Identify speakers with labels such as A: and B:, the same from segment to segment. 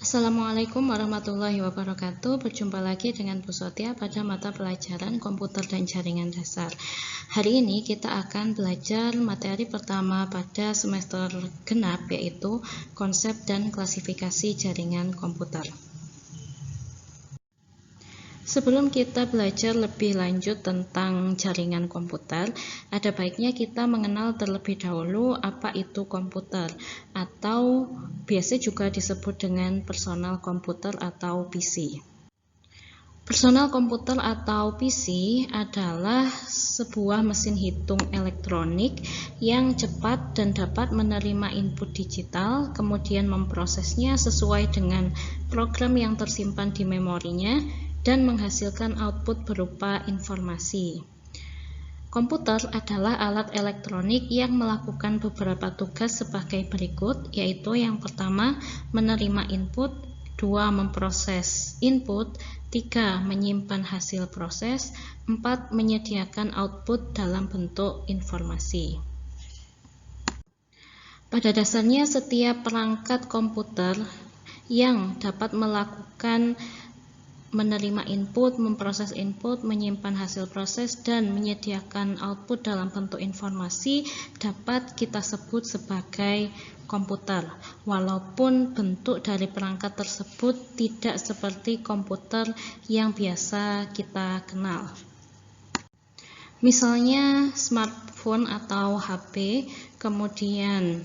A: Assalamualaikum warahmatullahi wabarakatuh. Berjumpa lagi dengan Bu Sotia pada mata pelajaran komputer dan jaringan dasar. Hari ini kita akan belajar materi pertama pada semester genap, yaitu konsep dan klasifikasi jaringan komputer. Sebelum kita belajar lebih lanjut tentang jaringan komputer, ada baiknya kita mengenal terlebih dahulu apa itu komputer, atau biasa juga disebut dengan personal komputer atau PC. Personal komputer atau PC adalah sebuah mesin hitung elektronik yang cepat dan dapat menerima input digital, kemudian memprosesnya sesuai dengan program yang tersimpan di memorinya, dan menghasilkan output berupa informasi. Komputer adalah alat elektronik yang melakukan beberapa tugas sebagai berikut, yaitu yang pertama, menerima input, 2. Memproses input, 3. Menyimpan hasil proses, 4. Menyediakan output dalam bentuk informasi. Pada dasarnya, setiap perangkat komputer yang dapat melakukan menerima input, memproses input, menyimpan hasil proses, dan menyediakan output dalam bentuk informasi dapat kita sebut sebagai komputer, walaupun bentuk dari perangkat tersebut tidak seperti komputer yang biasa kita kenal. Misalnya smartphone atau HP, kemudian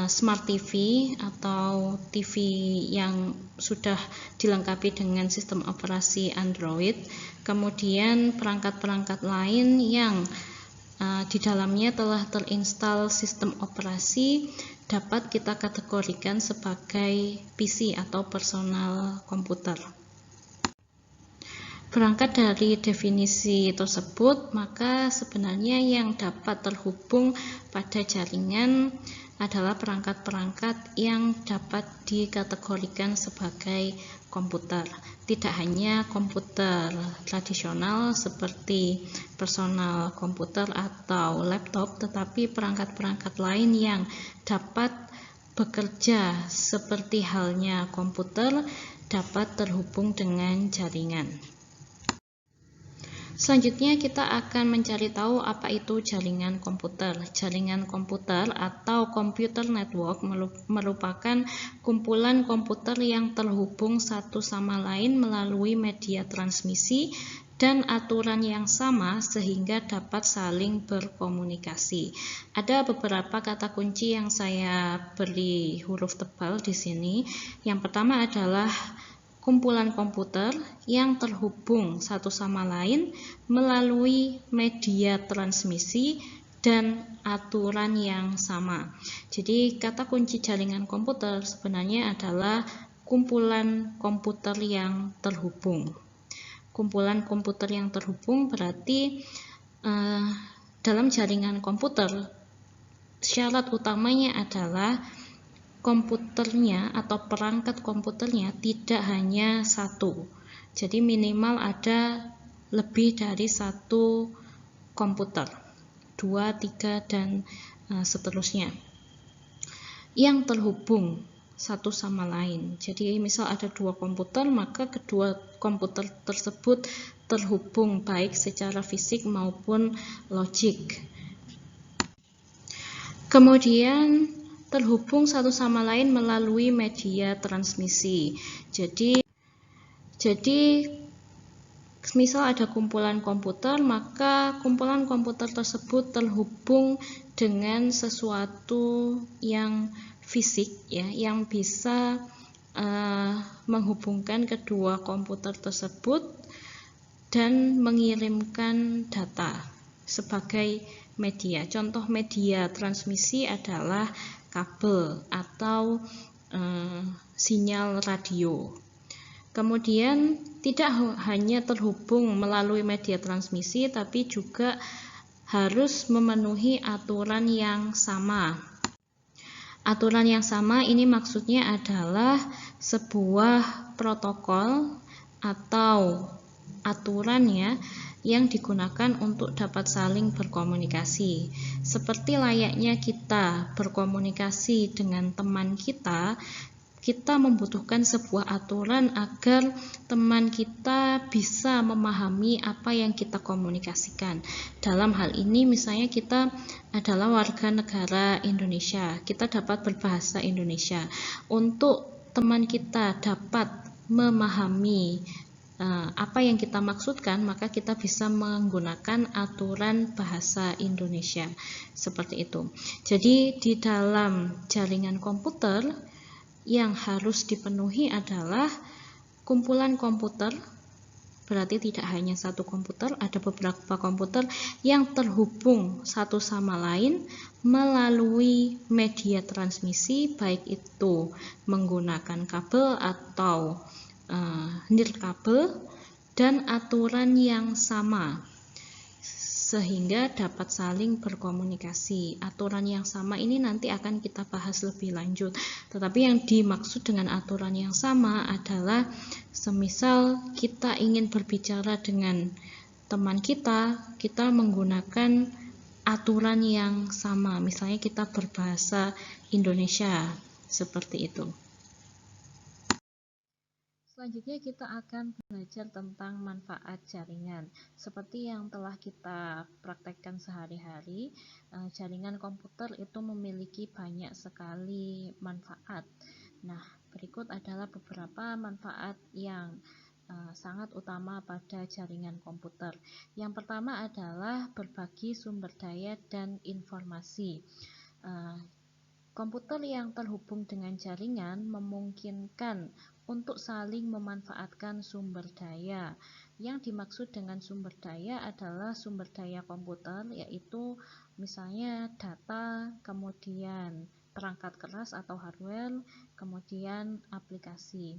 A: Smart TV atau TV yang sudah dilengkapi dengan sistem operasi Android, kemudian perangkat-perangkat lain yang di dalamnya telah terinstal sistem operasi dapat kita kategorikan sebagai PC atau personal komputer. Berangkat dari definisi tersebut, maka sebenarnya yang dapat terhubung pada jaringan adalah perangkat-perangkat yang dapat dikategorikan sebagai komputer. Tidak hanya komputer tradisional seperti personal komputer atau laptop, tetapi perangkat-perangkat lain yang dapat bekerja seperti halnya komputer dapat terhubung dengan jaringan. Selanjutnya kita akan mencari tahu apa itu jaringan komputer. Jaringan komputer atau computer network merupakan kumpulan komputer yang terhubung satu sama lain melalui media transmisi dan aturan yang sama sehingga dapat saling berkomunikasi. Ada beberapa kata kunci yang saya beri huruf tebal di sini. Yang pertama adalah kumpulan komputer yang terhubung satu sama lain melalui media transmisi dan aturan yang sama. Jadi kata kunci jaringan komputer sebenarnya adalah kumpulan komputer yang terhubung. Kumpulan komputer yang terhubung berarti dalam jaringan komputer syarat utamanya adalah komputernya atau perangkat komputernya tidak hanya satu. Jadi minimal ada lebih dari satu komputer, 2, 3, dan seterusnya yang terhubung satu sama lain. Jadi misal ada dua komputer, maka kedua komputer tersebut terhubung baik secara fisik maupun logik. Kemudian terhubung satu sama lain melalui media transmisi. Jadi misal ada kumpulan komputer, maka kumpulan komputer tersebut terhubung dengan sesuatu yang fisik, ya, yang bisa menghubungkan kedua komputer tersebut dan mengirimkan data sebagai media. Contoh media transmisi adalah kabel atau sinyal radio. Kemudian tidak hanya terhubung melalui media transmisi, tapi juga harus memenuhi aturan yang sama. Aturan yang sama ini maksudnya adalah sebuah protokol atau aturan yang digunakan untuk dapat saling berkomunikasi. Seperti layaknya kita berkomunikasi dengan teman kita, kita membutuhkan sebuah aturan agar teman kita bisa memahami apa yang kita komunikasikan. Dalam hal ini misalnya kita adalah warga negara Indonesia, kita dapat berbahasa Indonesia. Untuk teman kita dapat memahami apa yang kita maksudkan, maka kita bisa menggunakan aturan bahasa Indonesia seperti itu. Jadi di dalam jaringan komputer yang harus dipenuhi adalah kumpulan komputer, berarti tidak hanya satu komputer, ada beberapa komputer yang terhubung satu sama lain melalui media transmisi, baik itu menggunakan kabel atau nirkabel, dan aturan yang sama sehingga dapat saling berkomunikasi. Aturan yang sama ini nanti akan kita bahas lebih lanjut. Tetapi yang dimaksud dengan aturan yang sama adalah semisal kita ingin berbicara dengan teman kita menggunakan aturan yang sama. Misalnya kita berbahasa Indonesia, seperti itu. Selanjutnya kita akan belajar tentang manfaat jaringan. Seperti yang telah kita praktekkan sehari-hari, jaringan komputer itu memiliki banyak sekali manfaat. Nah, berikut adalah beberapa manfaat yang sangat utama pada jaringan komputer. Yang pertama adalah berbagi sumber daya dan informasi. Komputer yang terhubung dengan jaringan memungkinkan untuk saling memanfaatkan sumber daya. Yang dimaksud dengan sumber daya adalah sumber daya komputer, yaitu misalnya data, kemudian perangkat keras atau hardware, kemudian aplikasi.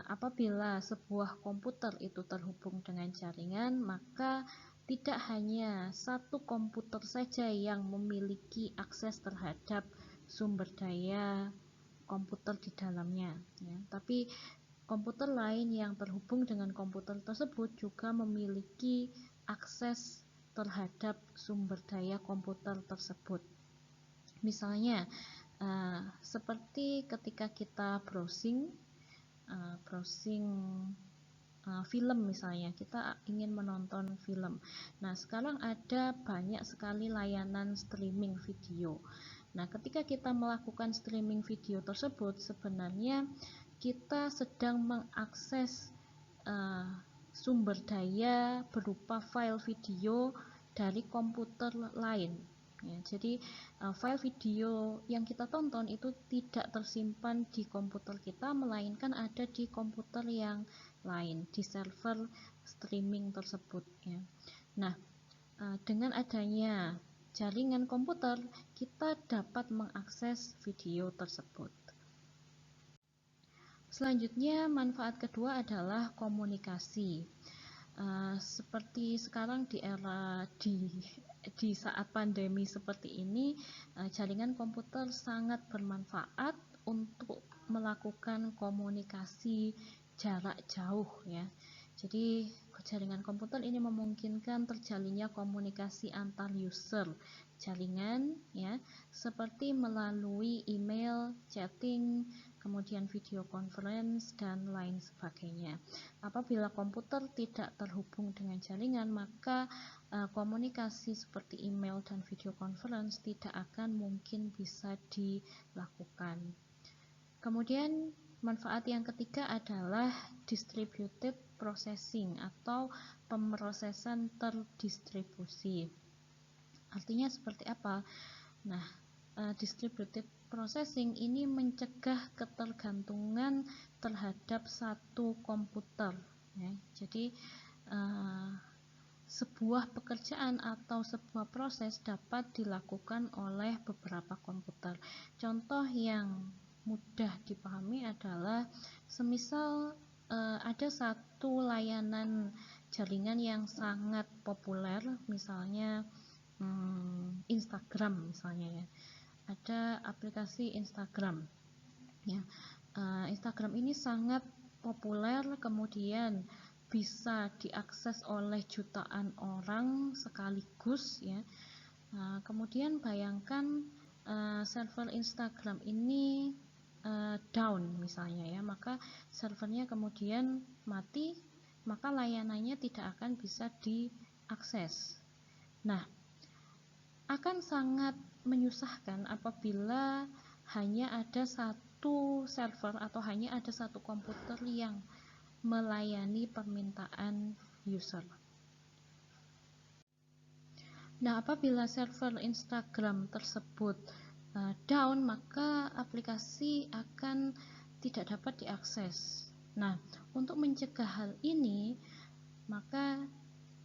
A: Apabila sebuah komputer itu terhubung dengan jaringan, maka tidak hanya satu komputer saja yang memiliki akses terhadap sumber daya komputer di dalamnya, ya. Tapi komputer lain yang terhubung dengan komputer tersebut juga memiliki akses terhadap sumber daya komputer tersebut. Misalnya, seperti ketika kita browsing film, misalnya kita ingin menonton film. Nah, sekarang ada banyak sekali layanan streaming video. Nah, ketika kita melakukan streaming video tersebut, sebenarnya kita sedang mengakses sumber daya berupa file video dari komputer lain. Ya, jadi file video yang kita tonton itu tidak tersimpan di komputer kita, melainkan ada di komputer yang lain, di server streaming tersebut, ya. Nah, dengan adanya jaringan komputer, kita dapat mengakses video tersebut. Selanjutnya, manfaat kedua adalah komunikasi. Seperti sekarang di era di saat pandemi seperti ini, jaringan komputer sangat bermanfaat untuk melakukan komunikasi jarak jauh, ya. Jadi jaringan komputer ini memungkinkan terjalinnya komunikasi antar user jaringan, ya, seperti melalui email, chatting, kemudian video conference, dan lain sebagainya. Apabila komputer tidak terhubung dengan jaringan, maka komunikasi seperti email dan video conference tidak akan mungkin bisa dilakukan. Kemudian manfaat yang ketiga adalah distributed processing atau pemrosesan terdistribusi. Artinya seperti apa? Nah, distributed processing ini mencegah ketergantungan terhadap satu komputer, ya. Jadi sebuah pekerjaan atau sebuah proses dapat dilakukan oleh beberapa komputer. Contoh yang mudah dipahami adalah semisal ada satu layanan jaringan yang sangat populer, misalnya Instagram, misalnya, ya. Ada aplikasi Instagram, ya. Instagram ini sangat populer, kemudian bisa diakses oleh jutaan orang sekaligus, ya. Kemudian bayangkan server Instagram ini down misalnya ya, maka servernya kemudian mati, maka layanannya tidak akan bisa diakses. Nah, akan sangat menyusahkan apabila hanya ada satu server atau hanya ada satu komputer yang melayani permintaan user. Nah, apabila server Instagram tersebut down, maka aplikasi akan tidak dapat diakses. Nah, untuk mencegah hal ini, maka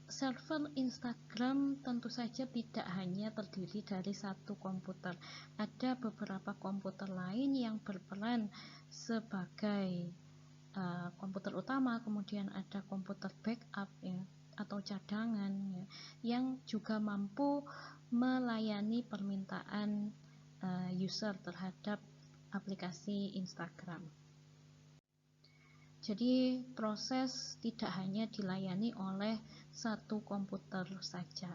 A: server Instagram tentu saja tidak hanya terdiri dari satu komputer. Ada beberapa komputer lain yang berperan sebagai komputer utama, kemudian ada komputer backup ya, atau cadangan ya, yang juga mampu melayani permintaan user terhadap aplikasi Instagram. Jadi proses tidak hanya dilayani oleh satu komputer saja.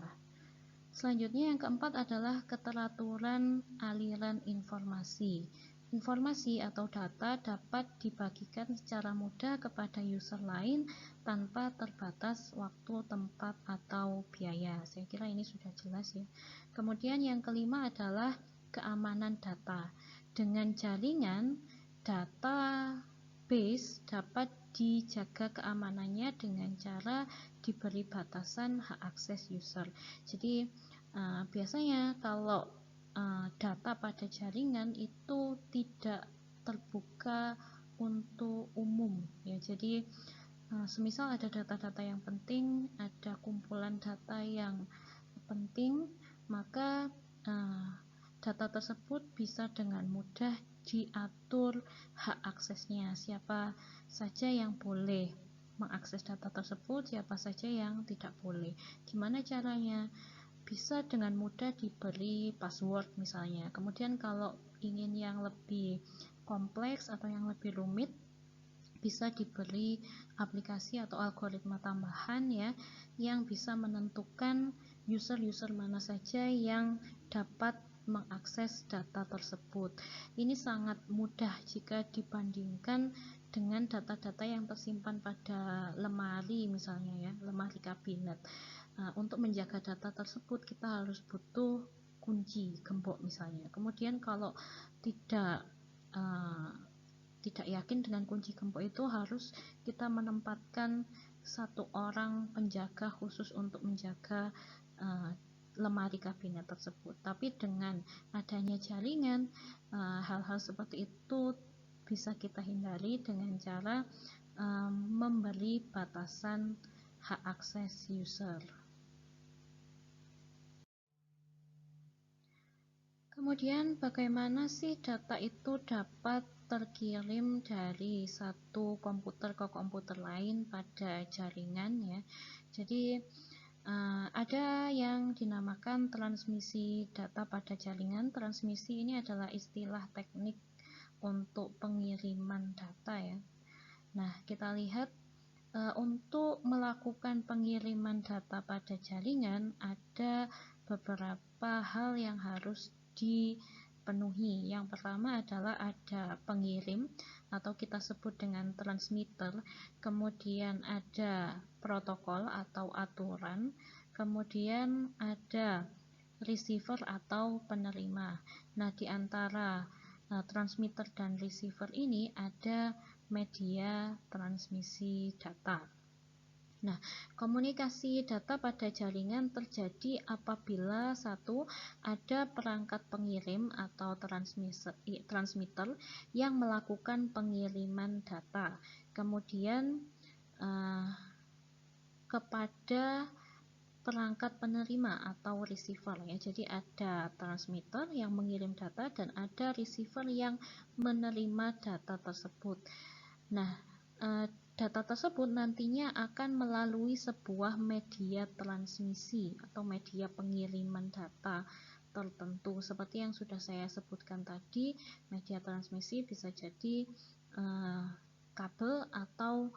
A: Selanjutnya yang keempat adalah keteraturan aliran informasi. Informasi atau data dapat dibagikan secara mudah kepada user lain tanpa terbatas waktu, tempat, atau biaya. Saya kira ini sudah jelas ya. Kemudian yang kelima adalah keamanan data. Dengan jaringan, database dapat dijaga keamanannya dengan cara diberi batasan hak akses user. Jadi biasanya kalau data pada jaringan itu tidak terbuka untuk umum ya. Jadi semisal ada data-data yang penting, ada kumpulan data yang penting, maka data tersebut bisa dengan mudah diatur hak aksesnya, siapa saja yang boleh mengakses data tersebut, siapa saja yang tidak boleh. Gimana caranya? Bisa dengan mudah diberi password misalnya. Kemudian kalau ingin yang lebih kompleks atau yang lebih rumit, bisa diberi aplikasi atau algoritma tambahan ya, yang bisa menentukan user-user mana saja yang dapat mengakses data tersebut. Ini sangat mudah jika dibandingkan dengan data-data yang tersimpan pada lemari misalnya ya, lemari kabinet. Untuk menjaga data tersebut kita harus butuh kunci gembok misalnya. Kemudian kalau tidak yakin dengan kunci gembok itu, harus kita menempatkan satu orang penjaga khusus untuk menjaga lemari kabinet tersebut. Tapi dengan adanya jaringan, hal-hal seperti itu bisa kita hindari dengan cara memberi batasan hak akses user. Kemudian bagaimana sih data itu dapat terkirim dari satu komputer ke komputer lain pada jaringan ya. Jadi ada yang dinamakan transmisi data pada jaringan. Transmisi ini adalah istilah teknik untuk pengiriman data ya. Nah, kita lihat untuk melakukan pengiriman data pada jaringan ada beberapa hal yang harus dipenuhi. Yang pertama adalah ada pengirim atau kita sebut dengan transmitter, kemudian ada protokol atau aturan, kemudian ada receiver atau penerima. Nah, di antara transmitter dan receiver ini ada media transmisi data. Nah, komunikasi data pada jaringan terjadi apabila satu, ada perangkat pengirim atau transmitter yang melakukan pengiriman data. Kemudian kepada perangkat penerima atau receiver ya. Jadi ada transmitter yang mengirim data dan ada receiver yang menerima data tersebut. Nah, data tersebut nantinya akan melalui sebuah media transmisi atau media pengiriman data tertentu. Seperti yang sudah saya sebutkan tadi, media transmisi bisa jadi kabel atau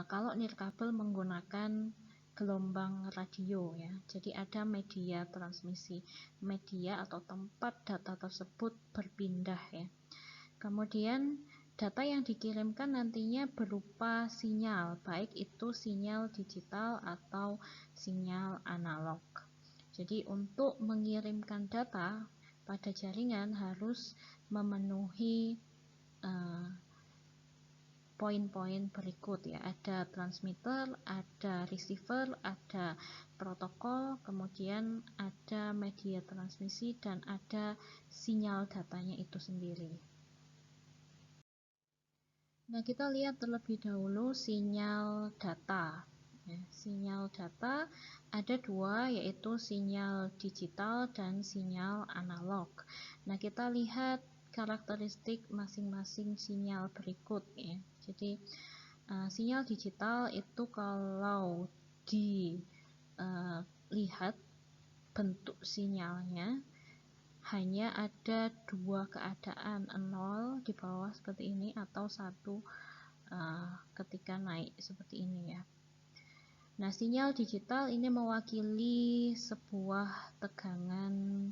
A: kalau nirkabel menggunakan gelombang radio ya. Jadi ada media transmisi, media atau tempat data tersebut berpindah ya. Kemudian data yang dikirimkan nantinya berupa sinyal, baik itu sinyal digital atau sinyal analog. Jadi untuk mengirimkan data pada jaringan harus memenuhi poin-poin berikut ya. Ada transmitter, ada receiver, ada protokol, kemudian ada media transmisi, dan ada sinyal datanya itu sendiri. Nah, kita lihat terlebih dahulu sinyal data. Ya, sinyal data ada dua, yaitu sinyal digital dan sinyal analog. Nah, kita lihat karakteristik masing-masing sinyal berikut ya. Jadi sinyal digital itu kalau dilihat bentuk sinyalnya hanya ada dua keadaan, 0 di bawah seperti ini atau 1 ketika naik seperti ini ya. Nah, sinyal digital ini mewakili sebuah tegangan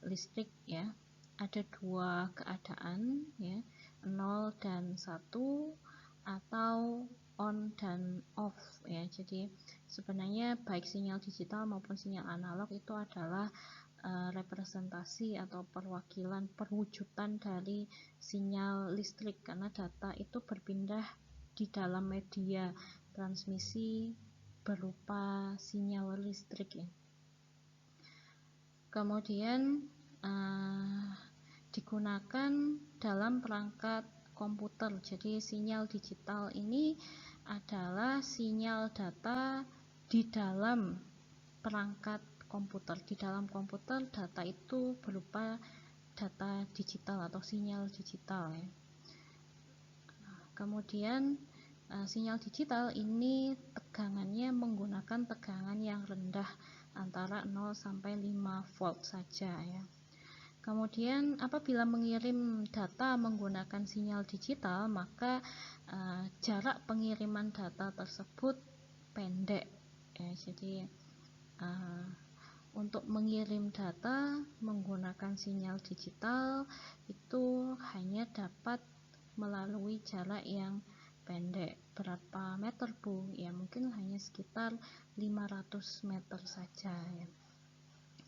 A: listrik ya. Ada dua keadaan ya, 0 dan 1 atau on dan off ya. Jadi sebenarnya baik sinyal digital maupun sinyal analog itu adalah representasi atau perwakilan perwujudan dari sinyal listrik, karena data itu berpindah di dalam media transmisi berupa sinyal listrik ya. Kemudian digunakan dalam perangkat komputer. Jadi sinyal digital ini adalah sinyal data di dalam perangkat komputer. Di dalam komputer data itu berupa data digital atau sinyal digital ya. Kemudian sinyal digital ini tegangannya menggunakan tegangan yang rendah antara 0 sampai 5 volt saja ya. Kemudian apabila mengirim data menggunakan sinyal digital, maka jarak pengiriman data tersebut pendek ya. Jadi untuk mengirim data menggunakan sinyal digital itu hanya dapat melalui jarak yang pendek. Berapa meter Bu? Ya mungkin hanya sekitar 500 meter saja ya.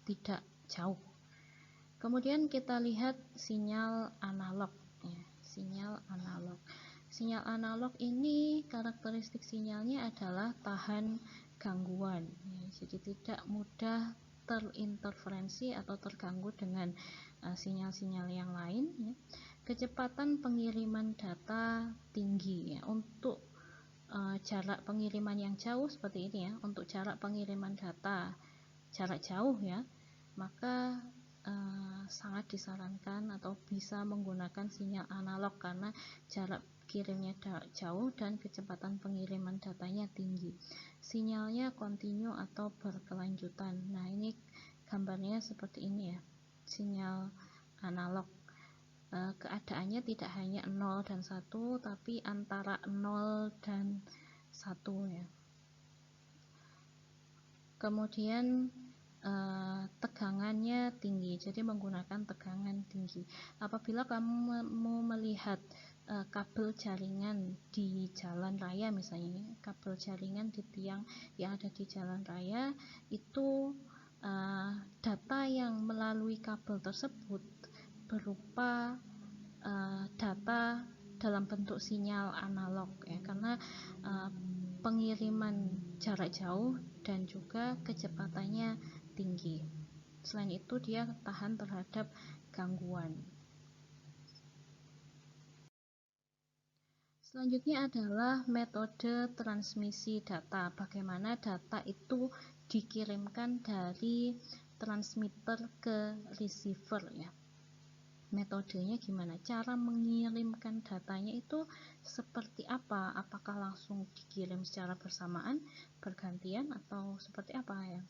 A: Tidak jauh. Kemudian kita lihat sinyal analog ya. Sinyal analog. Sinyal analog ini karakteristik sinyalnya adalah tahan gangguan ya. Jadi tidak mudah terinterferensi atau terganggu dengan sinyal-sinyal yang lain ya. Kecepatan pengiriman data tinggi ya. Untuk jarak pengiriman yang jauh seperti ini ya, untuk jarak pengiriman data jarak jauh ya, maka sangat disarankan atau bisa menggunakan sinyal analog karena jarak kirimnya jauh dan kecepatan pengiriman datanya tinggi. Sinyalnya kontinu atau berkelanjutan. Nah, ini gambarnya seperti ini ya. Sinyal analog. Keadaannya tidak hanya 0 dan 1 tapi antara 0 dan 1 ya. Kemudian tegangannya tinggi, jadi menggunakan tegangan tinggi. Apabila kamu melihat kabel jaringan di jalan raya misalnya, kabel jaringan di tiang yang ada di jalan raya itu data yang melalui kabel tersebut berupa data dalam bentuk sinyal analog ya, karena pengiriman jarak jauh dan juga kecepatannya tinggi. Selain itu dia tahan terhadap gangguan. Selanjutnya adalah metode transmisi data. Bagaimana data itu dikirimkan dari transmitter ke receiver ya. Metodenya gimana? Cara mengirimkan datanya itu seperti apa? Apakah langsung dikirim secara bersamaan, bergantian, atau seperti apa ya?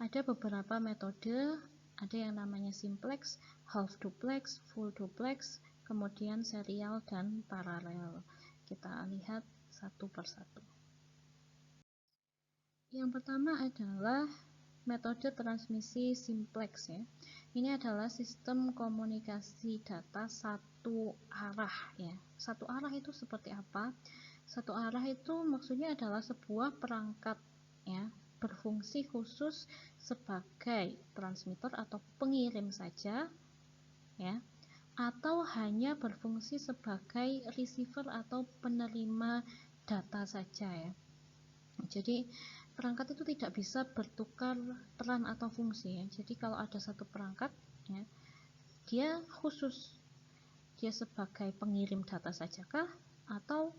A: Ada beberapa metode, ada yang namanya simplex, half duplex, full duplex, kemudian serial dan paralel. Kita lihat satu persatu. Yang pertama adalah metode transmisi simplex ya. Ini adalah sistem komunikasi data satu arah ya. Satu arah itu seperti apa? Satu arah itu maksudnya adalah sebuah perangkat ya, berfungsi khusus sebagai transmitter atau pengirim saja ya, atau hanya berfungsi sebagai receiver atau penerima data saja ya. Jadi perangkat itu tidak bisa bertukar peran atau fungsi ya. Jadi kalau ada satu perangkat ya, dia khusus, dia sebagai pengirim data sajakah atau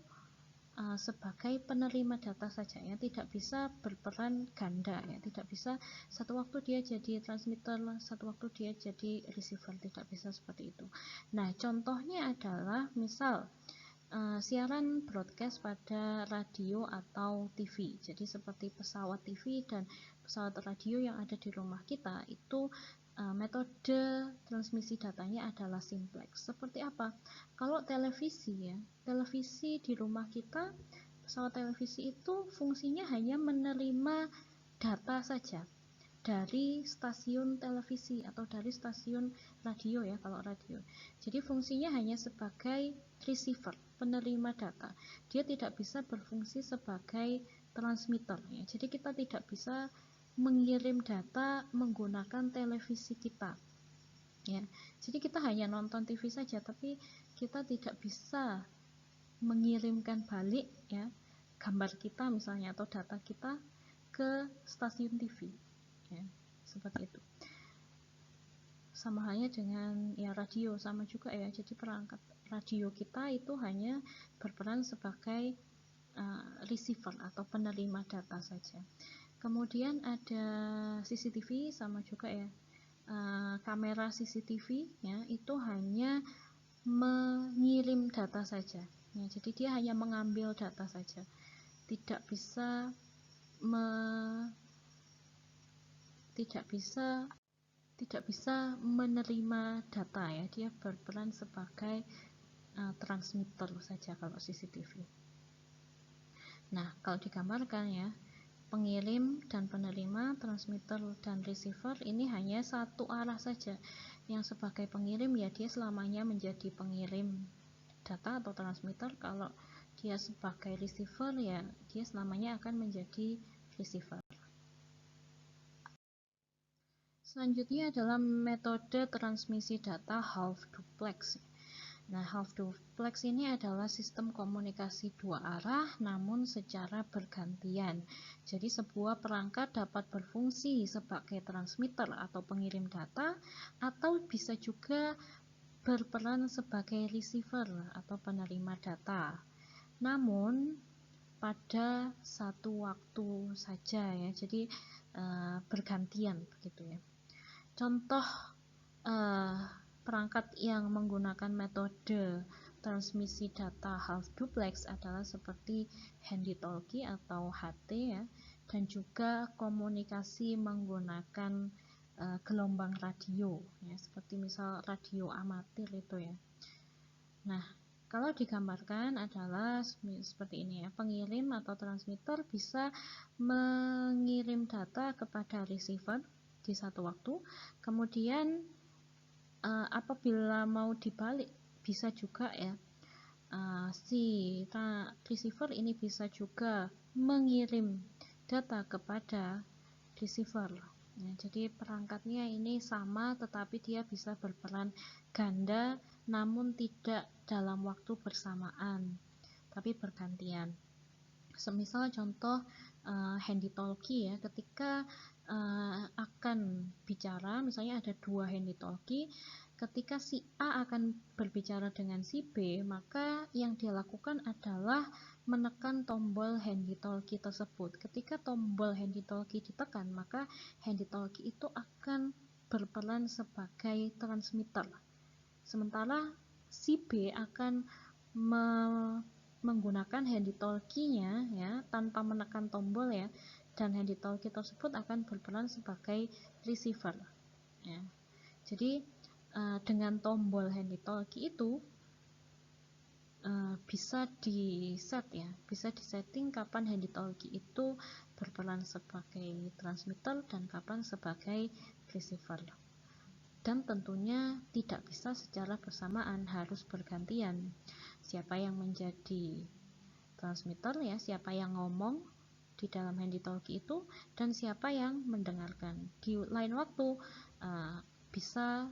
A: sebagai penerima data saja ya, tidak bisa berperan ganda ya, tidak bisa satu waktu dia jadi transmitter, satu waktu dia jadi receiver, tidak bisa seperti itu. Nah, contohnya adalah misal siaran broadcast pada radio atau TV. Jadi seperti pesawat TV dan pesawat radio yang ada di rumah kita itu metode transmisi datanya adalah simplex. Seperti apa? Kalau televisi ya, televisi di rumah kita, pesawat televisi itu fungsinya hanya menerima data saja dari stasiun televisi atau dari stasiun radio ya, kalau radio. Jadi fungsinya hanya sebagai receiver, penerima data. Dia tidak bisa berfungsi sebagai transmitter ya. Jadi kita tidak bisa mengirim data menggunakan televisi kita ya. Jadi kita hanya nonton TV saja, tapi kita tidak bisa mengirimkan balik ya gambar kita misalnya atau data kita ke stasiun TV ya, seperti itu. Sama halnya dengan ya radio, sama juga ya. Jadi perangkat radio kita itu hanya berperan sebagai receiver atau penerima data saja. Kemudian ada CCTV, sama juga ya. Kamera CCTV ya, itu hanya mengirim data saja ya, jadi dia hanya mengambil data saja, tidak bisa menerima data ya, dia berperan sebagai transmitter saja kalau CCTV. Nah, kalau digambarkan ya, pengirim dan penerima, transmitter dan receiver ini hanya satu arah saja. Yang sebagai pengirim ya dia selamanya menjadi pengirim data atau transmitter, kalau dia sebagai receiver ya dia selamanya akan menjadi receiver. Selanjutnya adalah metode transmisi data half duplex. Nah, half duplex ini adalah sistem komunikasi dua arah namun secara bergantian. Jadi sebuah perangkat dapat berfungsi sebagai transmitter atau pengirim data, atau bisa juga berperan sebagai receiver atau penerima data. Namun pada satu waktu saja ya. Jadi bergantian begitu ya. Contoh perangkat yang menggunakan metode transmisi data half duplex adalah seperti handy talkie atau HT ya, dan juga komunikasi menggunakan gelombang radio ya, seperti misal radio amatir itu ya. Nah, kalau digambarkan adalah seperti ini ya, pengirim atau transmitter bisa mengirim data kepada receiver di satu waktu, kemudian apabila mau dibalik bisa juga ya, si receiver ini bisa juga mengirim data kepada receiver ya, jadi perangkatnya ini sama tetapi dia bisa berperan ganda namun tidak dalam waktu bersamaan tapi bergantian. Semisal contoh handy talkie ya, ketika akan bicara, misalnya ada dua handy talkie, ketika si A akan berbicara dengan si B, maka yang dia lakukan adalah menekan tombol handy talkie tersebut. Ketika tombol handy talkie ditekan, maka handy talkie itu akan berperan sebagai transmitter. Sementara si B akan menggunakan handy talkie-nya ya tanpa menekan tombol ya, dan handy talkie tersebut akan berperan sebagai receiver ya. Jadi dengan tombol handy talkie itu bisa di set ya, bisa disetting kapan handy talkie itu berperan sebagai transmitter dan kapan sebagai receiver. Dan tentunya tidak bisa secara bersamaan, harus bergantian. Siapa yang menjadi transmitter ya, siapa yang ngomong di dalam handy talkie itu dan siapa yang mendengarkan. Di lain waktu bisa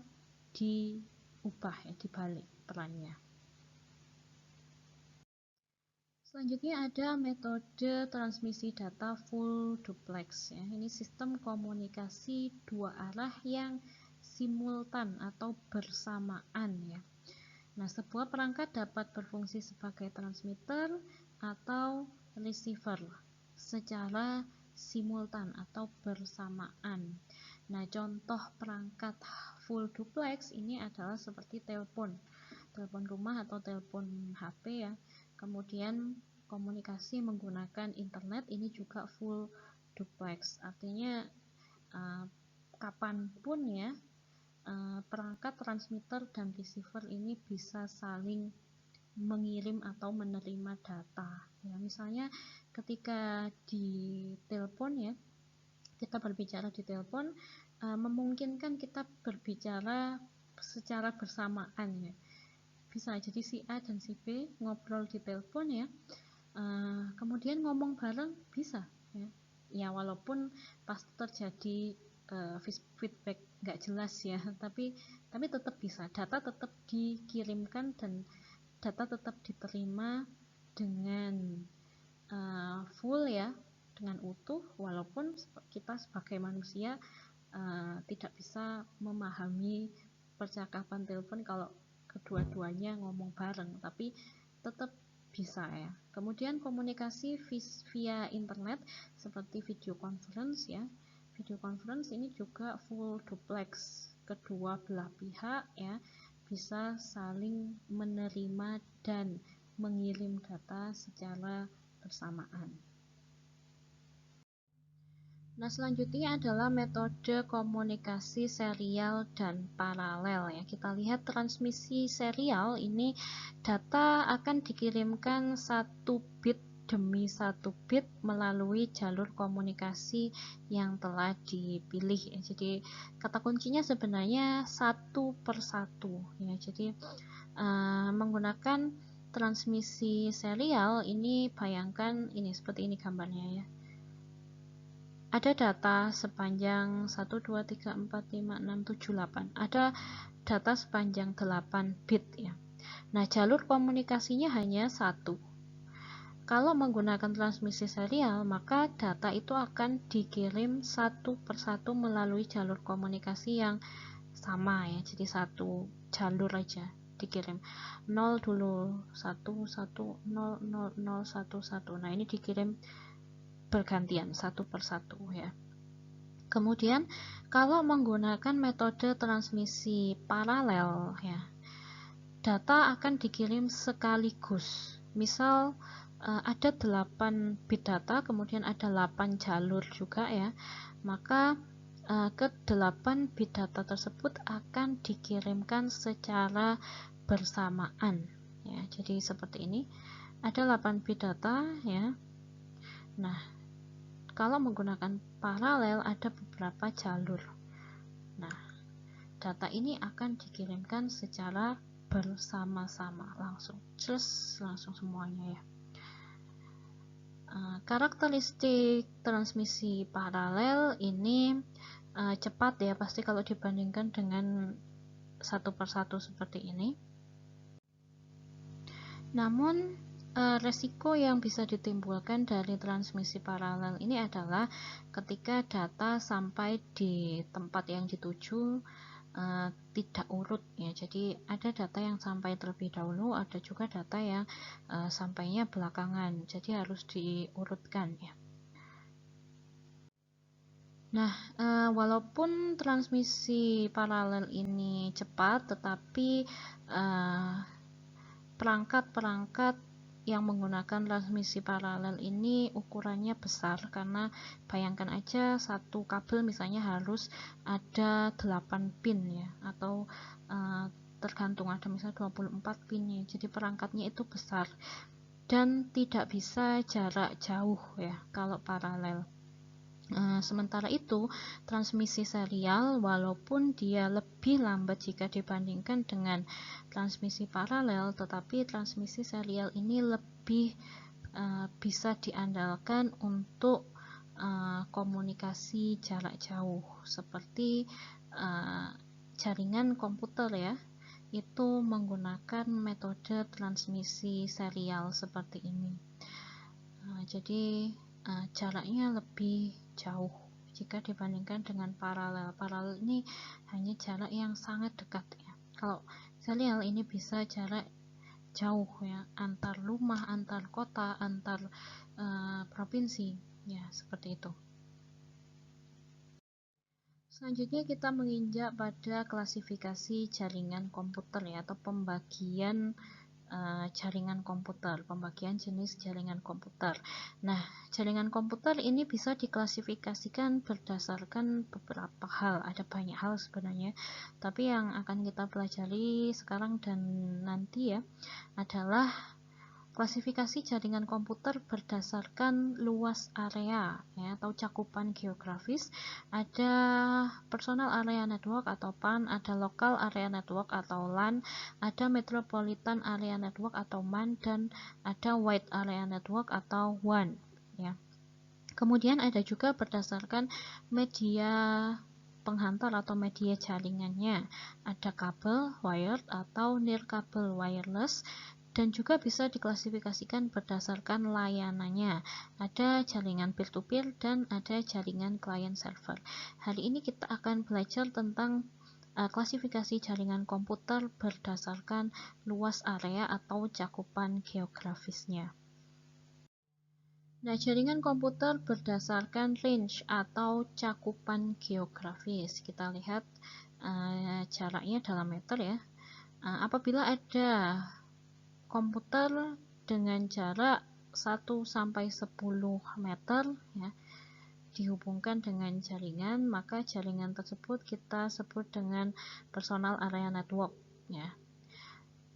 A: diubah ya, dibalik perannya. Selanjutnya ada metode transmisi data full duplex ya. Ini sistem komunikasi dua arah yang simultan atau bersamaan ya. Nah, sebuah perangkat dapat berfungsi sebagai transmitter atau receiver secara simultan atau bersamaan. Nah, contoh perangkat full duplex ini adalah seperti telepon rumah atau telepon HP ya. Kemudian komunikasi menggunakan internet ini juga full duplex, artinya kapanpun ya perangkat transmitter dan receiver ini bisa saling mengirim atau menerima data ya. Misalnya ketika di telepon ya, kita berbicara di telepon memungkinkan kita berbicara secara bersamaan ya. Bisa jadi si A dan si B ngobrol di telepon ya, kemudian ngomong bareng bisa ya, ya walaupun pasti terjadi feedback nggak jelas ya, tapi tetap bisa, data tetap dikirimkan dan data tetap diterima dengan full ya, dengan utuh, walaupun kita sebagai manusia tidak bisa memahami percakapan telepon kalau kedua-duanya ngomong bareng, tapi tetap bisa ya. Kemudian komunikasi via internet seperti video conference ya. Video conference ini juga full duplex, kedua belah pihak ya bisa saling menerima dan mengirim data secara bersamaan. Nah, selanjutnya adalah metode komunikasi serial dan paralel ya. Kita lihat transmisi serial ini data akan dikirimkan satu bit demi satu bit melalui jalur komunikasi yang telah dipilih ya. Jadi kata kuncinya sebenarnya satu persatu ya. Jadi menggunakan transmisi serial ini, bayangkan ini seperti ini gambarnya ya. Ada data sepanjang 1, 2, 3, 4, 5, 6, 7, 8. Ada data sepanjang 8 bit ya. Nah, jalur komunikasinya hanya satu. Kalau menggunakan transmisi serial, maka data itu akan dikirim satu persatu melalui jalur komunikasi yang sama ya. Jadi satu jalur aja dikirim. 0 dulu, 1, 1, 0, 0, 0, 1, 1. Nah, ini dikirim bergantian satu persatu ya. Kemudian kalau menggunakan metode transmisi paralel ya, data akan dikirim sekaligus. Misal ada 8 bit data, kemudian ada 8 jalur juga ya. Maka ke 8 bit data tersebut akan dikirimkan secara bersamaan ya. Jadi seperti ini. Ada 8 bit data ya. Nah, kalau menggunakan paralel ada beberapa jalur. Nah, data ini akan dikirimkan secara bersama-sama langsung, langsung semuanya ya. Karakteristik transmisi paralel ini cepat ya, pasti kalau dibandingkan dengan satu persatu seperti ini. Namun resiko yang bisa ditimbulkan dari transmisi paralel ini adalah ketika data sampai di tempat yang dituju tidak urut ya. Jadi ada data yang sampai terlebih dahulu, ada juga data yang sampainya belakangan, jadi harus diurutkan ya. Nah, walaupun transmisi paralel ini cepat, tetapi perangkat-perangkat yang menggunakan transmisi paralel ini ukurannya besar, karena bayangkan aja satu kabel misalnya harus ada 8 pin ya, atau tergantung, ada misal 24 pinnya, jadi perangkatnya itu besar dan tidak bisa jarak jauh ya kalau paralel. Sementara itu, transmisi serial walaupun dia lebih lambat jika dibandingkan dengan transmisi paralel, tetapi transmisi serial ini lebih bisa diandalkan untuk komunikasi jarak jauh, seperti jaringan komputer ya, itu menggunakan metode transmisi serial seperti ini. Jadi jaraknya lebih jauh jika dibandingkan dengan paralel. Paralel ini hanya jarak yang sangat dekat ya. Kalau serial ini bisa jarak jauh ya, antar rumah, antar kota, antar provinsi ya, seperti itu. Selanjutnya kita menginjak pada klasifikasi jaringan komputer ya, atau pembagian jaringan komputer, pembagian jenis jaringan komputer. Nah, jaringan komputer ini bisa diklasifikasikan berdasarkan beberapa hal, ada banyak hal sebenarnya, tapi yang akan kita pelajari sekarang dan nanti ya adalah klasifikasi jaringan komputer berdasarkan luas area ya, atau cakupan geografis. Ada personal area network atau PAN, ada local area network atau LAN, ada metropolitan area network atau MAN, dan ada wide area network atau WAN ya. Kemudian ada juga berdasarkan media penghantar atau media jaringannya, ada kabel wired atau nirkabel wireless, dan juga bisa diklasifikasikan berdasarkan layanannya, ada jaringan peer-to-peer dan ada jaringan client server. Hari ini kita akan belajar tentang klasifikasi jaringan komputer berdasarkan luas area atau cakupan geografisnya. Nah, jaringan komputer berdasarkan range atau cakupan geografis. Kita lihat jaraknya dalam meter ya. Apabila ada komputer dengan jarak 1 sampai 10 meter ya, dihubungkan dengan jaringan, maka jaringan tersebut kita sebut dengan personal area network ya.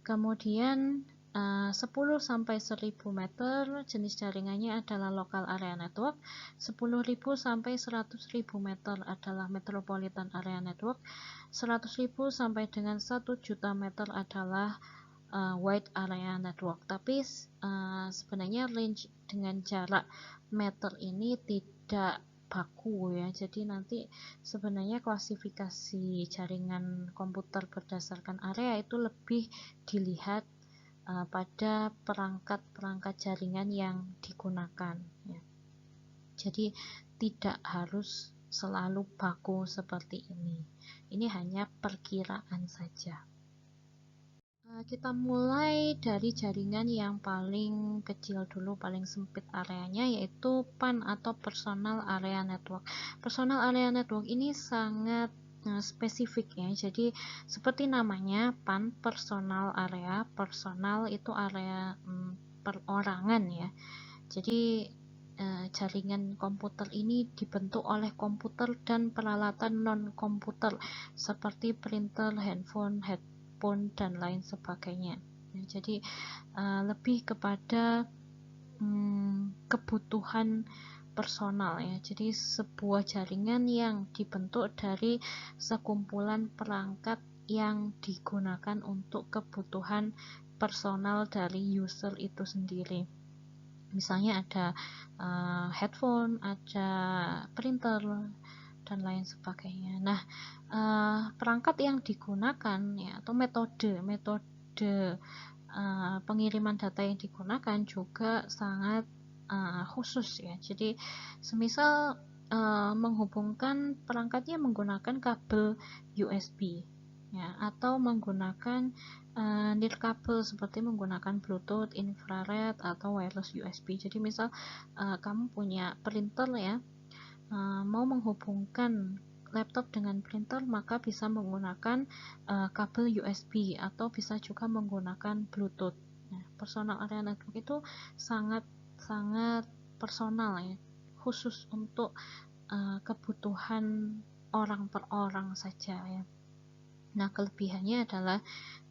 A: Kemudian 10 sampai 1000 meter jenis jaringannya adalah local area network, 10.000 sampai 100.000 meter adalah metropolitan area network, 100.000 sampai dengan 1 juta meter adalah wide area network. Tapi sebenarnya range dengan jarak meter ini tidak baku ya, jadi nanti sebenarnya klasifikasi jaringan komputer berdasarkan area itu lebih dilihat pada perangkat-perangkat jaringan yang digunakan ya. Jadi tidak harus selalu baku seperti ini hanya perkiraan saja. Kita mulai dari jaringan yang paling kecil dulu, paling sempit areanya, yaitu PAN atau Personal Area Network. Personal Area Network ini sangat spesifik ya, jadi seperti namanya PAN, personal area, personal itu area perorangan ya. Jadi jaringan komputer ini dibentuk oleh komputer dan peralatan non-komputer seperti printer, handphone, dan lain sebagainya. Jadi lebih kepada kebutuhan personal ya. Jadi sebuah jaringan yang dibentuk dari sekumpulan perangkat yang digunakan untuk kebutuhan personal dari user itu sendiri. Misalnya ada headphone, ada printer, dan lain sebagainya. Nah, perangkat yang digunakan ya, atau metode pengiriman data yang digunakan juga sangat khusus ya. Jadi semisal menghubungkan perangkatnya menggunakan kabel USB ya, atau menggunakan nirkabel seperti menggunakan Bluetooth, infrared, atau wireless USB. Jadi misal kamu punya printer ya, mau menghubungkan laptop dengan printer, maka bisa menggunakan kabel USB atau bisa juga menggunakan Bluetooth. Nah, personal area network itu sangat personal ya, khusus untuk kebutuhan orang per orang saja ya. Nah, kelebihannya adalah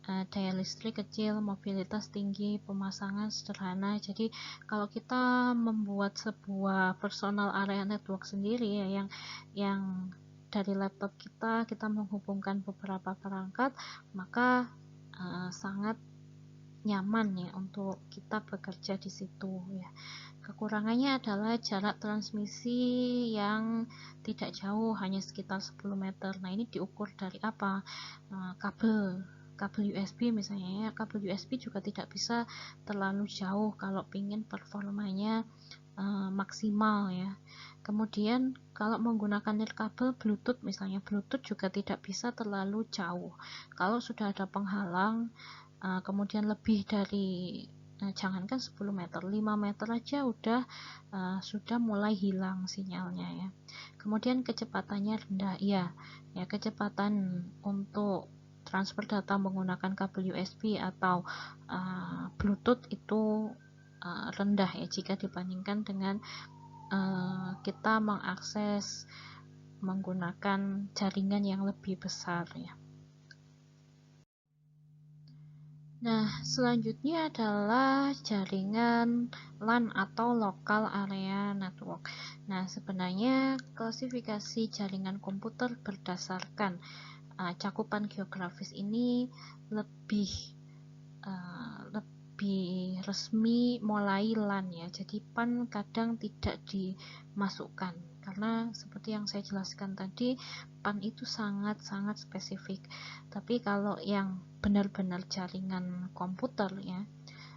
A: daya listrik kecil, mobilitas tinggi, pemasangan sederhana. Jadi kalau kita membuat sebuah personal area network sendiri ya, yang dari laptop kita menghubungkan beberapa perangkat, maka sangat nyaman ya untuk kita bekerja di situ ya. Kekurangannya adalah jarak transmisi yang tidak jauh, hanya sekitar 10 meter. Nah, ini diukur dari apa? Kabel USB misalnya ya. Kabel USB juga tidak bisa terlalu jauh kalau ingin performanya maksimal ya. Kemudian kalau menggunakan nirkabel Bluetooth misalnya, Bluetooth juga tidak bisa terlalu jauh. Kalau sudah ada penghalang, kemudian lebih dari jangankan 10 meter, 5 meter aja sudah mulai hilang sinyalnya ya. Kemudian kecepatannya rendah ya, kecepatan untuk transfer data menggunakan kabel USB atau Bluetooth itu rendah ya jika dibandingkan dengan kita mengakses menggunakan jaringan yang lebih besar ya. Nah, selanjutnya adalah jaringan LAN atau Local Area Network. Nah, sebenarnya klasifikasi jaringan komputer berdasarkan cakupan geografis ini lebih resmi mulai LAN ya. Jadi PAN kadang tidak dimasukkan karena seperti yang saya jelaskan tadi, PAN itu sangat-sangat spesifik. Tapi kalau yang benar-benar jaringan komputer ya,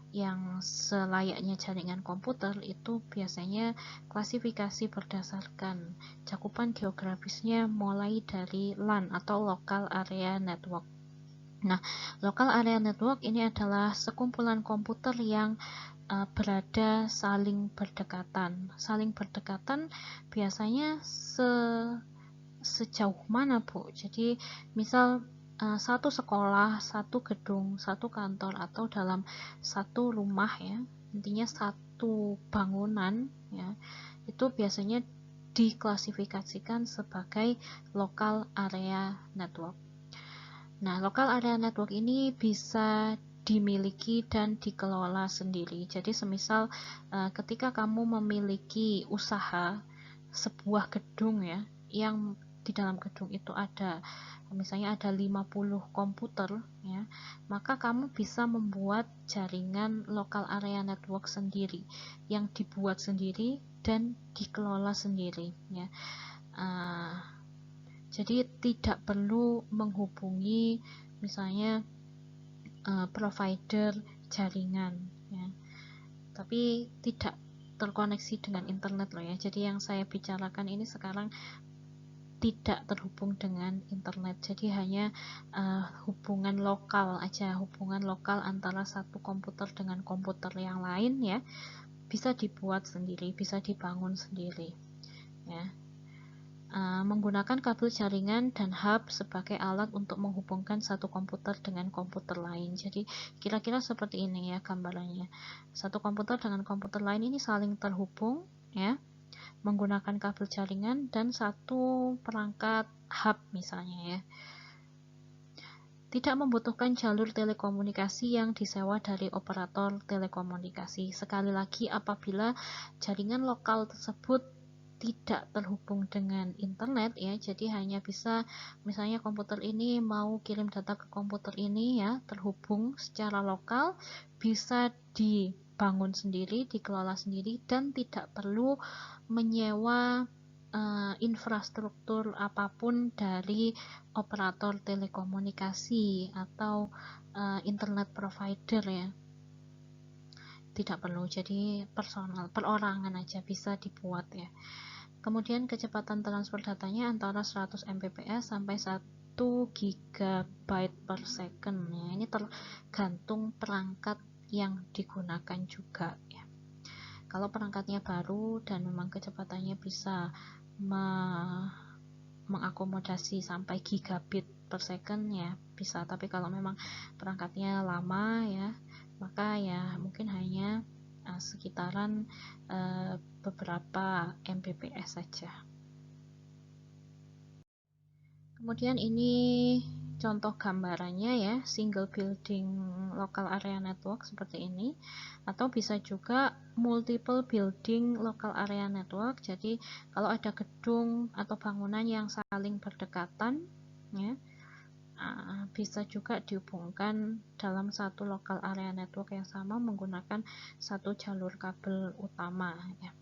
A: yang selayaknya jaringan komputer itu biasanya klasifikasi berdasarkan cakupan geografisnya mulai dari LAN atau Local Area Network. Nah, Local Area Network ini adalah sekumpulan komputer yang berada saling berdekatan. Saling berdekatan biasanya sejauh mana, Bu? Jadi, misal satu sekolah, satu gedung, satu kantor, atau dalam satu rumah ya, intinya satu bangunan ya, itu biasanya diklasifikasikan sebagai Local Area Network. Nah, Local Area Network ini bisa dimiliki dan dikelola sendiri. Jadi semisal ketika kamu memiliki usaha sebuah gedung ya, yang di dalam gedung itu ada misalnya ada 50 komputer ya, maka kamu bisa membuat jaringan Local Area Network sendiri yang dibuat sendiri dan dikelola sendiri ya. Jadi tidak perlu menghubungi misalnya provider jaringan ya, tapi tidak terkoneksi dengan internet loh ya. Jadi yang saya bicarakan ini sekarang tidak terhubung dengan internet, jadi hanya hubungan lokal aja, hubungan lokal antara satu komputer dengan komputer yang lain ya, bisa dibuat sendiri, bisa dibangun sendiri ya. Menggunakan kabel jaringan dan hub sebagai alat untuk menghubungkan satu komputer dengan komputer lain. Jadi kira-kira seperti ini ya gambarannya. Satu komputer dengan komputer lain ini saling terhubung ya, menggunakan kabel jaringan dan satu perangkat hub misalnya ya. Tidak membutuhkan jalur telekomunikasi yang disewa dari operator telekomunikasi. Sekali lagi, apabila jaringan lokal tersebut tidak terhubung dengan internet ya, jadi hanya bisa misalnya komputer ini mau kirim data ke komputer ini ya, terhubung secara lokal, bisa dibangun sendiri, dikelola sendiri, dan tidak perlu menyewa infrastruktur apapun dari operator telekomunikasi atau internet provider ya, tidak perlu. Jadi personal, perorangan aja bisa dibuat ya. Kemudian kecepatan transfer datanya antara 100 Mbps sampai 1 GB per second ya. Ini tergantung perangkat yang digunakan juga ya. Kalau perangkatnya baru dan memang kecepatannya bisa mengakomodasi sampai gigabit per second ya bisa, tapi kalau memang perangkatnya lama ya, maka ya mungkin hanya sekitaran beberapa Mbps saja. Kemudian ini contoh gambarannya ya, single building local area network seperti ini, atau bisa juga multiple building local area network. Jadi kalau ada gedung atau bangunan yang saling berdekatan ya, bisa juga dihubungkan dalam satu local area network yang sama menggunakan satu jalur kabel utama ya.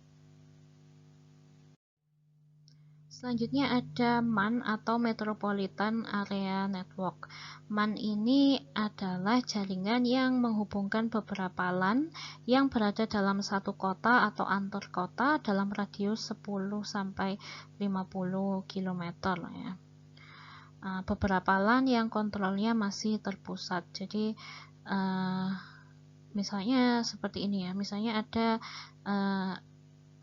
A: Selanjutnya ada MAN atau Metropolitan Area Network. MAN ini adalah jaringan yang menghubungkan beberapa LAN yang berada dalam satu kota atau antar kota dalam radius 10-50 km ya. Beberapa LAN yang kontrolnya masih terpusat. Jadi misalnya seperti ini ya, misalnya ada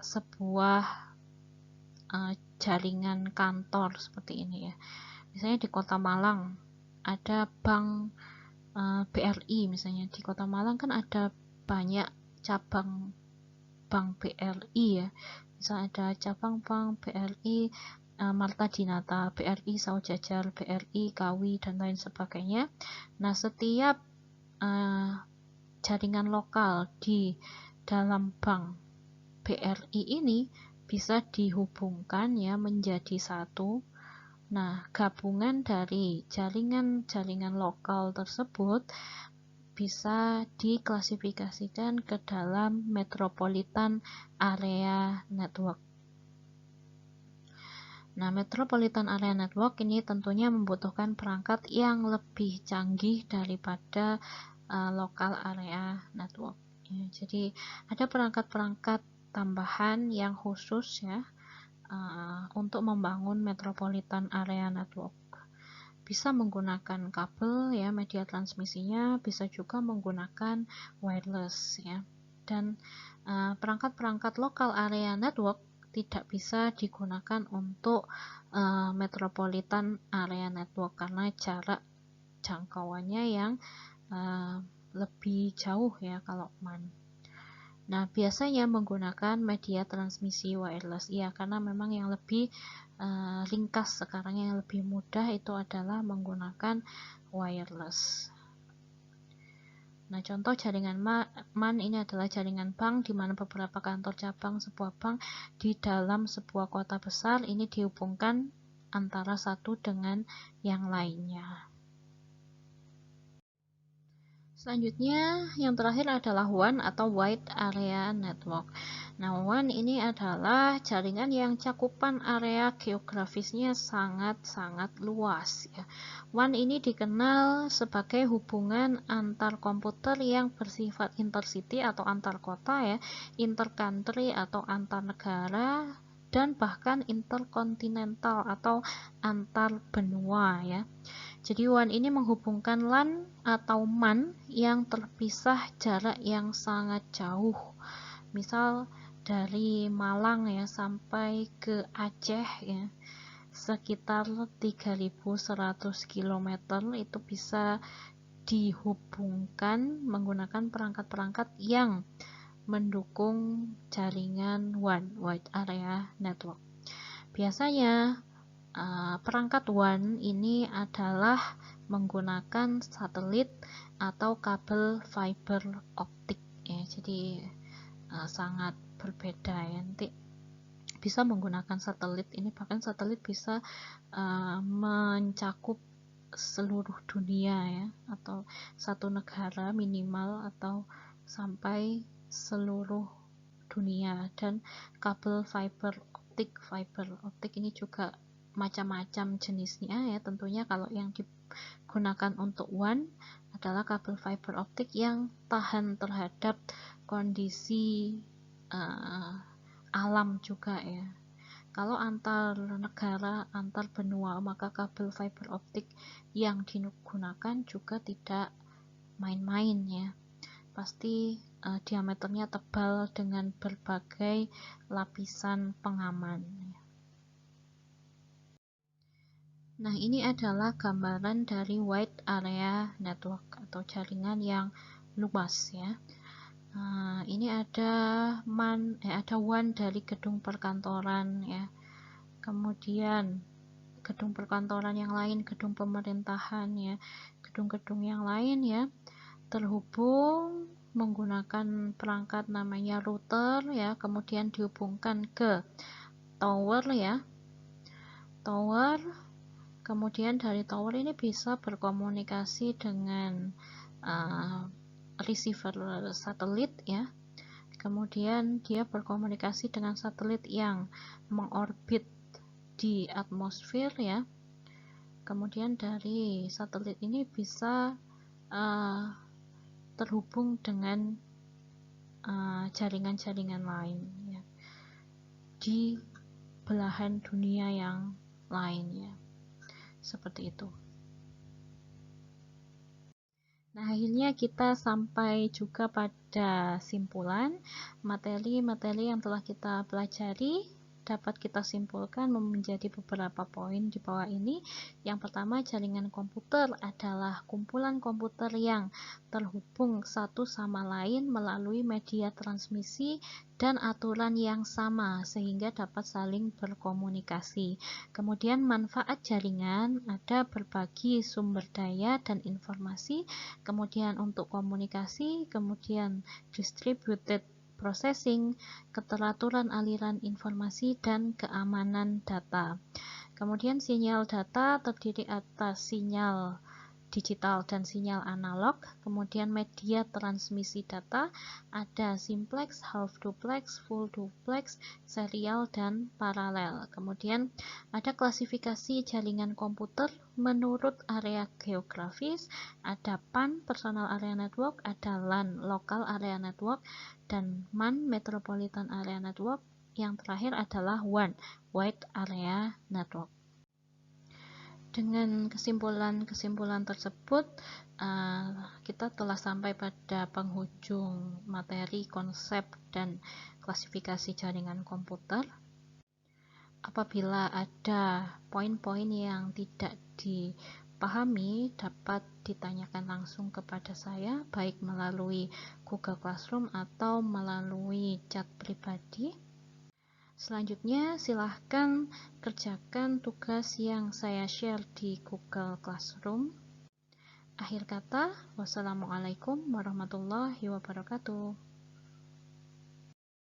A: sebuah jaringan kantor seperti ini ya. Misalnya di Kota Malang ada bank BRI, misalnya di Kota Malang kan ada banyak cabang bank BRI ya. Misalnya ada cabang bank BRI Marta Dinata, BRI Saujajar, BRI Kawi dan lain sebagainya. Nah, setiap jaringan lokal di dalam bank BRI ini bisa dihubungkan ya menjadi satu. Nah, gabungan dari jaringan-jaringan lokal tersebut bisa diklasifikasikan ke dalam Metropolitan Area Network. Nah, Metropolitan Area Network ini tentunya membutuhkan perangkat yang lebih canggih daripada Local Area Network. Ya, jadi ada perangkat-perangkat tambahan yang khusus ya untuk membangun Metropolitan Area Network. Bisa menggunakan kabel ya, media transmisinya bisa juga menggunakan wireless ya. Dan perangkat-perangkat Local Area Network tidak bisa digunakan untuk Metropolitan Area Network karena jarak jangkauannya yang lebih jauh ya kalau MAN. Nah, biasanya menggunakan media transmisi wireless ya, karena memang yang lebih ringkas sekarang, yang lebih mudah itu adalah menggunakan wireless. Nah, contoh jaringan MAN ini adalah jaringan bank di mana beberapa kantor cabang sebuah bank di dalam sebuah kota besar ini dihubungkan antara satu dengan yang lainnya. Selanjutnya, yang terakhir adalah WAN atau Wide Area Network. Nah, WAN ini adalah jaringan yang cakupan area geografisnya sangat-sangat luas ya. WAN ini dikenal sebagai hubungan antar komputer yang bersifat intercity atau antar kota ya, intercountry atau antar negara, dan bahkan interkontinental atau antar benua ya. Jadi WAN ini menghubungkan LAN atau MAN yang terpisah jarak yang sangat jauh. Misal dari Malang ya sampai ke Aceh ya, sekitar 3.100 km itu bisa dihubungkan menggunakan perangkat-perangkat yang mendukung jaringan WAN, Wide Area Network. Biasanya perangkat WAN ini adalah menggunakan satelit atau kabel fiber optik ya, jadi sangat berbeda ya. Nanti bisa menggunakan satelit ini, bahkan satelit bisa mencakup seluruh dunia ya, atau satu negara minimal, atau sampai seluruh dunia. Dan kabel fiber optik ini juga macam-macam jenisnya ya. Tentunya kalau yang digunakan untuk WAN adalah kabel fiber optik yang tahan terhadap kondisi alam juga ya. Kalau antar negara, antar benua, maka kabel fiber optik yang digunakan juga tidak main-main ya. Pasti diameternya tebal dengan berbagai lapisan pengaman. Nah, ini adalah gambaran dari Wide Area Network atau jaringan yang luas ya. Ini ada WAN dari gedung perkantoran ya. Kemudian gedung perkantoran yang lain, gedung pemerintahan ya, gedung-gedung yang lain ya, terhubung menggunakan perangkat namanya router ya, kemudian dihubungkan ke tower ya, tower, kemudian dari tower ini bisa berkomunikasi dengan receiver satelit ya, kemudian dia berkomunikasi dengan satelit yang mengorbit di atmosfer ya, kemudian dari satelit ini bisa terhubung dengan jaringan-jaringan lain ya, di belahan dunia yang lain ya, seperti itu. Nah, akhirnya kita sampai juga pada simpulan materi-materi yang telah kita pelajari. Dapat kita simpulkan menjadi beberapa poin di bawah ini. Yang pertama, jaringan komputer adalah kumpulan komputer yang terhubung satu sama lain melalui media transmisi dan aturan yang sama sehingga dapat saling berkomunikasi. Kemudian manfaat jaringan ada berbagi sumber daya dan informasi, kemudian untuk komunikasi, kemudian distributed processing, keteraturan aliran informasi, dan keamanan data. Kemudian sinyal data terdiri atas sinyal digital dan sinyal analog, kemudian media transmisi data ada simplex, half duplex, full duplex, serial, dan paralel. Kemudian ada klasifikasi jaringan komputer menurut area geografis, ada PAN, Personal Area Network, ada LAN, Local Area Network, dan MAN, Metropolitan Area Network. Yang terakhir adalah WAN, Wide Area Network. Dengan kesimpulan-kesimpulan tersebut, kita telah sampai pada penghujung materi, konsep, dan klasifikasi jaringan komputer. Apabila ada poin-poin yang tidak dipahami, dapat ditanyakan langsung kepada saya, baik melalui Google Classroom atau melalui chat pribadi. Selanjutnya, silahkan kerjakan tugas yang saya share di Google Classroom. Akhir kata, wassalamualaikum warahmatullahi wabarakatuh.